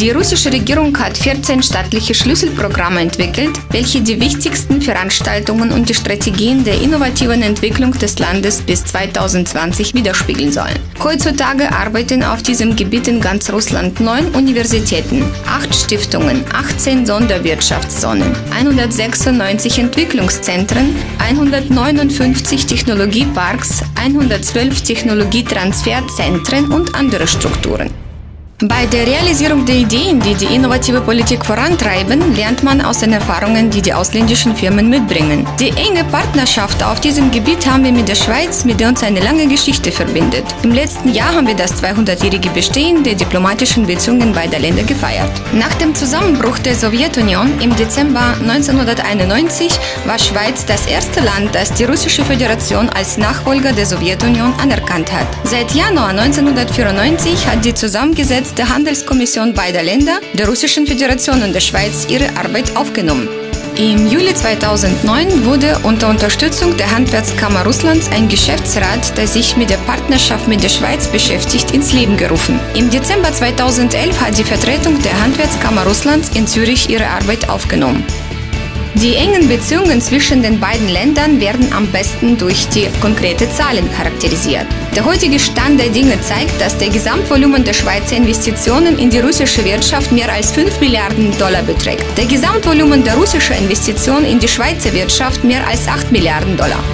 Die russische Regierung hat 14 staatliche Schlüsselprogramme entwickelt, welche die wichtigsten Veranstaltungen und die Strategien der innovativen Entwicklung des Landes bis 2020 widerspiegeln sollen. Heutzutage arbeiten auf diesem Gebiet in ganz Russland 9 Universitäten, 8 Stiftungen, 18 Sonderwirtschaftszonen, 196 Entwicklungszentren, 159 Technologieparks, 112 Technologietransferzentren und andere Strukturen. Bei der Realisierung der Ideen, die die innovative Politik vorantreiben, lernt man aus den Erfahrungen, die die ausländischen Firmen mitbringen. Die enge Partnerschaft auf diesem Gebiet haben wir mit der Schweiz, mit der uns eine lange Geschichte verbindet. Im letzten Jahr haben wir das 200-jährige Bestehen der diplomatischen Beziehungen beider Länder gefeiert. Nach dem Zusammenbruch der Sowjetunion im Dezember 1991 war Schweiz das erste Land, das die Russische Föderation als Nachfolger der Sowjetunion anerkannt hat. Seit Januar 1994 hat die zusammengesetzte Handelskommission beider Länder, der Russischen Föderation und der Schweiz, ihre Arbeit aufgenommen. Im Juli 2009 wurde unter Unterstützung der Handwerkskammer Russlands ein Geschäftsrat, der sich mit der Partnerschaft mit der Schweiz beschäftigt, ins Leben gerufen. Im Dezember 2011 hat die Vertretung der Handwerkskammer Russlands in Zürich ihre Arbeit aufgenommen. Die engen Beziehungen zwischen den beiden Ländern werden am besten durch die konkreten Zahlen charakterisiert. Der heutige Stand der Dinge zeigt, dass der Gesamtvolumen der Schweizer Investitionen in die russische Wirtschaft mehr als 5 Milliarden Dollar beträgt. Der Gesamtvolumen der russischen Investitionen in die Schweizer Wirtschaft mehr als 8 Milliarden Dollar.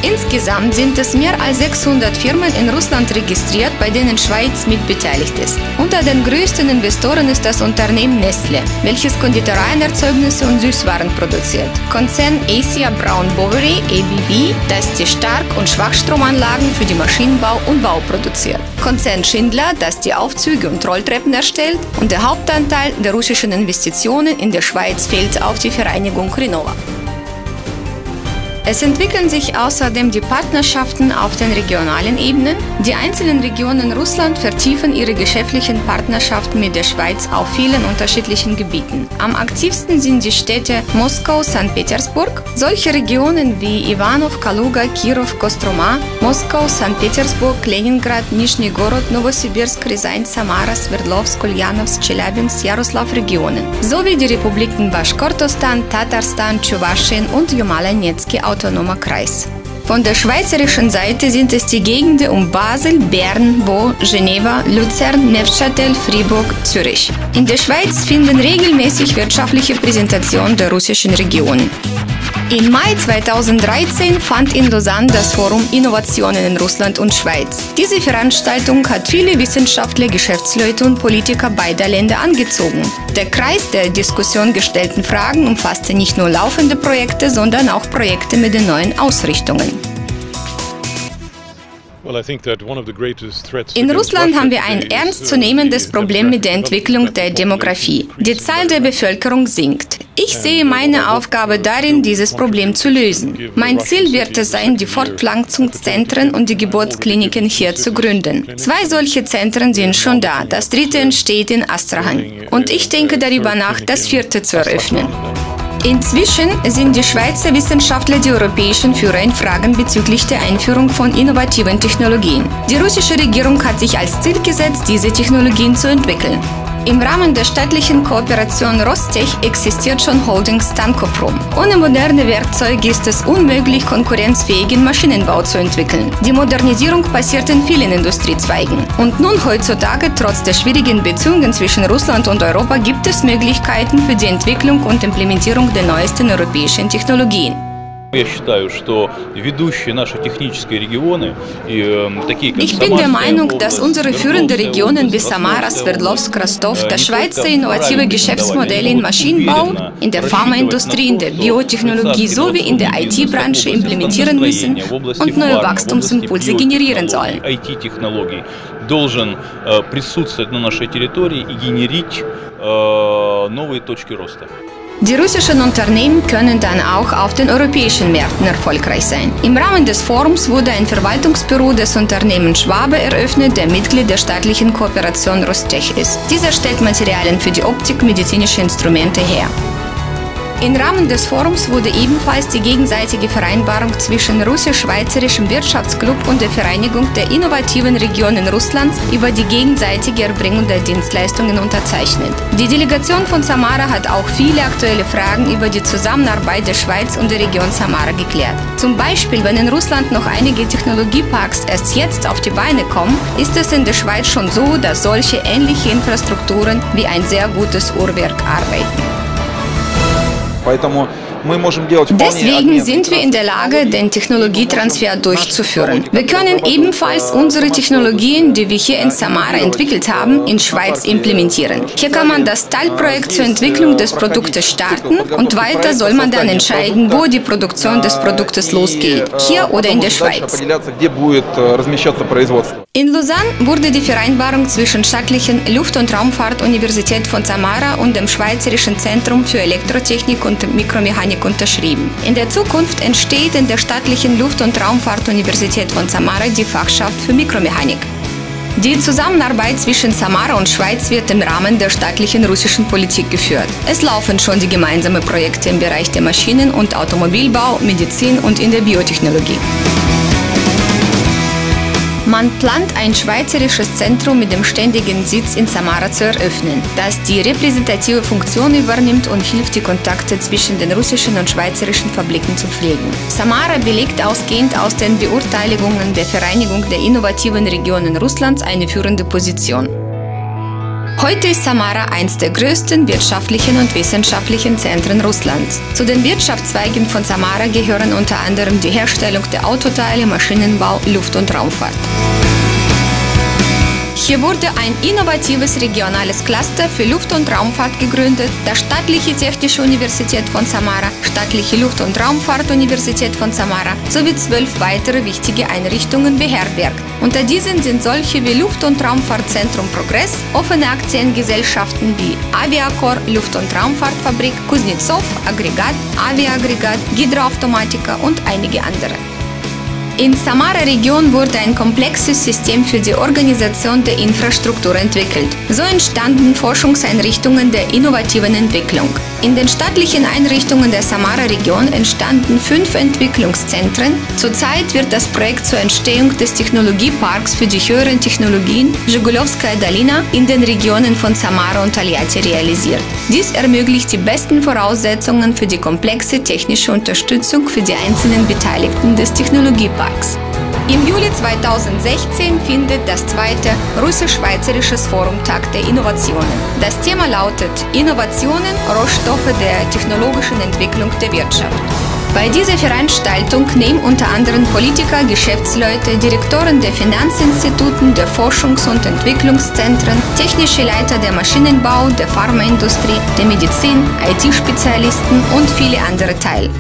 Insgesamt sind es mehr als 600 Firmen in Russland registriert, bei denen Schweiz mitbeteiligt ist. Unter den größten Investoren ist das Unternehmen Nestlé, welches Konditoreienerzeugnisse und Süßwaren produziert. Konzern Asia Brown Boveri, ABB, das die Stark- und Schwachstromanlagen für die Maschinenbau und Bau produziert. Konzern Schindler, das die Aufzüge und Rolltreppen erstellt. Und der Hauptanteil der russischen Investitionen in der Schweiz fällt auf die Vereinigung Renova. Es entwickeln sich außerdem die Partnerschaften auf den regionalen Ebenen. Die einzelnen Regionen Russland vertiefen ihre geschäftlichen Partnerschaften mit der Schweiz auf vielen unterschiedlichen Gebieten. Am aktivsten sind die Städte Moskau, St. Petersburg. Solche Regionen wie Ivanov, Kaluga, Kirov, Kostroma, Moskau, St. Petersburg, Leningrad, Nischni Gorod, Novosibirsk, Rязань, Samara, Sverdlovsk, Ulyanovsk, Tscheljabinsk, Jaroslaw-Regionen, sowie die Republiken Baschkortostan, Tatarstan, Tschuwaschien und Jamalo-Nenetski autonomer Kreis. Von der schweizerischen Seite sind es die Gegenden um Basel, Bern, Bo, Geneva, Luzern, Neufchâtel, Fribourg, Zürich. In der Schweiz finden regelmäßig wirtschaftliche Präsentationen der russischen Region. Im Mai 2013 fand in Lausanne das Forum Innovationen in Russland und Schweiz. Diese Veranstaltung hat viele Wissenschaftler, Geschäftsleute und Politiker beider Länder angezogen. Der Kreis der Diskussion gestellten Fragen umfasste nicht nur laufende Projekte, sondern auch Projekte mit den neuen Ausrichtungen. In Russland haben wir ein ernstzunehmendes Problem mit der Entwicklung der Demografie. Die Zahl der Bevölkerung sinkt. Ich sehe meine Aufgabe darin, dieses Problem zu lösen. Mein Ziel wird es sein, die Fortpflanzungszentren und die Geburtskliniken hier zu gründen. 2 solche Zentren sind schon da. Das 3. entsteht in Astrachan. Und ich denke darüber nach, das 4. zu eröffnen. Inzwischen sind die Schweizer Wissenschaftler die europäischen Führer in Fragen bezüglich der Einführung von innovativen Technologien. Die russische Regierung hat sich als Ziel gesetzt, diese Technologien zu entwickeln. Im Rahmen der staatlichen Kooperation Rostech existiert schon Holding Stankoprom. Ohne moderne Werkzeuge ist es unmöglich, konkurrenzfähigen Maschinenbau zu entwickeln. Die Modernisierung passiert in vielen Industriezweigen. Und nun heutzutage, trotz der schwierigen Beziehungen zwischen Russland und Europa, gibt es Möglichkeiten für die Entwicklung und Implementierung der neuesten europäischen Technologien. Ich bin der Meinung, dass unsere führenden Regionen wie Samara, Sverdlovsk, Rostov das Schweizer innovative Geschäftsmodelle in Maschinenbau, in der Pharmaindustrie, in der Biotechnologie sowie in der IT-Branche implementieren müssen und neue Wachstumsimpulse generieren sollen. Die russischen Unternehmen können dann auch auf den europäischen Märkten erfolgreich sein. Im Rahmen des Forums wurde ein Verwaltungsbüro des Unternehmens Schwabe eröffnet, der Mitglied der staatlichen Kooperation Rostech ist. Dieser stellt Materialien für die Optik, medizinische Instrumente her. Im Rahmen des Forums wurde ebenfalls die gegenseitige Vereinbarung zwischen Russisch-Schweizerischem Wirtschaftsclub und der Vereinigung der innovativen Regionen Russlands über die gegenseitige Erbringung der Dienstleistungen unterzeichnet. Die Delegation von Samara hat auch viele aktuelle Fragen über die Zusammenarbeit der Schweiz und der Region Samara geklärt. Zum Beispiel, wenn in Russland noch einige Technologieparks erst jetzt auf die Beine kommen, ist es in der Schweiz schon so, dass solche ähnliche Infrastrukturen wie ein sehr gutes Uhrwerk arbeiten. Deswegen sind wir in der Lage, den Technologietransfer durchzuführen. Wir können ebenfalls unsere Technologien, die wir hier in Samara entwickelt haben, in Schweiz implementieren. Hier kann man das Teilprojekt zur Entwicklung des Produktes starten und weiter soll man dann entscheiden, wo die Produktion des Produktes losgeht, hier oder in der Schweiz. In Lausanne wurde die Vereinbarung zwischen staatlichen Luft- und Raumfahrt-Universität von Samara und dem Schweizerischen Zentrum für Elektrotechnik und Mikromechanik unterschrieben. In der Zukunft entsteht in der staatlichen Luft- und Raumfahrt-Universität von Samara die Fachschaft für Mikromechanik. Die Zusammenarbeit zwischen Samara und Schweiz wird im Rahmen der staatlichen russischen Politik geführt. Es laufen schon die gemeinsamen Projekte im Bereich der Maschinen- und Automobilbau, Medizin und in der Biotechnologie. Man plant ein schweizerisches Zentrum mit dem ständigen Sitz in Samara zu eröffnen, das die repräsentative Funktion übernimmt und hilft, die Kontakte zwischen den russischen und schweizerischen Fabriken zu pflegen. Samara belegt ausgehend aus den Beurteilungen der Vereinigung der innovativen Regionen Russlands eine führende Position. Heute ist Samara eines der größten wirtschaftlichen und wissenschaftlichen Zentren Russlands. Zu den Wirtschaftszweigen von Samara gehören unter anderem die Herstellung der Autoteile, Maschinenbau, Luft- und Raumfahrt. Hier wurde ein innovatives regionales Cluster für Luft- und Raumfahrt gegründet, das Staatliche Technische Universität von Samara, Staatliche Luft- und Raumfahrt-Universität von Samara sowie 12 weitere wichtige Einrichtungen beherbergt. Unter diesen sind solche wie Luft- und Raumfahrtzentrum Progress, offene Aktiengesellschaften wie Aviacor, Luft- und Raumfahrtfabrik, Kuznetsov, Aggregat, Aviaaggregat, Hydroautomatika und einige andere. In Samara-Region wurde ein komplexes System für die Organisation der Infrastruktur entwickelt. So entstanden Forschungseinrichtungen der innovativen Entwicklung. In den staatlichen Einrichtungen der Samara-Region entstanden 5 Entwicklungszentren. Zurzeit wird das Projekt zur Entstehung des Technologieparks für die höheren Technologien Zhigulevskaya Dolina in den Regionen von Samara und Toljatti realisiert. Dies ermöglicht die besten Voraussetzungen für die komplexe technische Unterstützung für die einzelnen Beteiligten des Technologieparks. Im Juli 2016 findet das zweite russisch-schweizerisches Forum Tag der Innovationen. Das Thema lautet Innovationen, Rohstoffe der technologischen Entwicklung der Wirtschaft. Bei dieser Veranstaltung nehmen unter anderem Politiker, Geschäftsleute, Direktoren der Finanzinstituten, der Forschungs- und Entwicklungszentren, technische Leiter der Maschinenbau, der Pharmaindustrie, der Medizin, IT-Spezialisten und viele andere teil.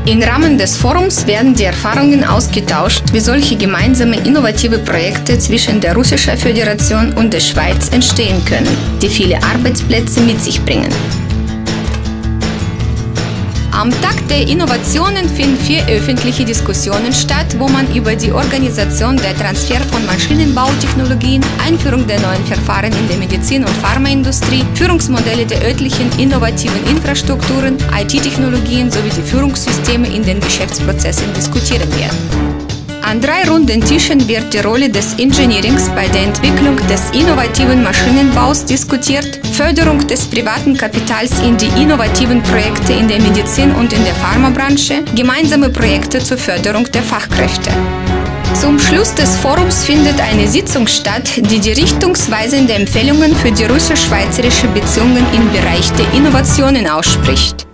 Im Rahmen des Forums werden die Erfahrungen ausgetauscht, wie solche gemeinsame innovative Projekte zwischen der Russischen Föderation und der Schweiz entstehen können, die viele Arbeitsplätze mit sich bringen. Am Tag der Innovationen finden 4 öffentliche Diskussionen statt, wo man über die Organisation der Transfer von Maschinenbautechnologien, Einführung der neuen Verfahren in der Medizin- und Pharmaindustrie, Führungsmodelle der örtlichen innovativen Infrastrukturen, IT-Technologien sowie die Führungssysteme in den Geschäftsprozessen diskutieren wird. An 3 runden Tischen wird die Rolle des Engineerings bei der Entwicklung des innovativen Maschinenbaus diskutiert, Förderung des privaten Kapitals in die innovativen Projekte in der Medizin- und in der Pharmabranche, gemeinsame Projekte zur Förderung der Fachkräfte. Zum Schluss des Forums findet eine Sitzung statt, die die richtungsweisenden Empfehlungen für die russisch-schweizerische Beziehungen im Bereich der Innovationen ausspricht.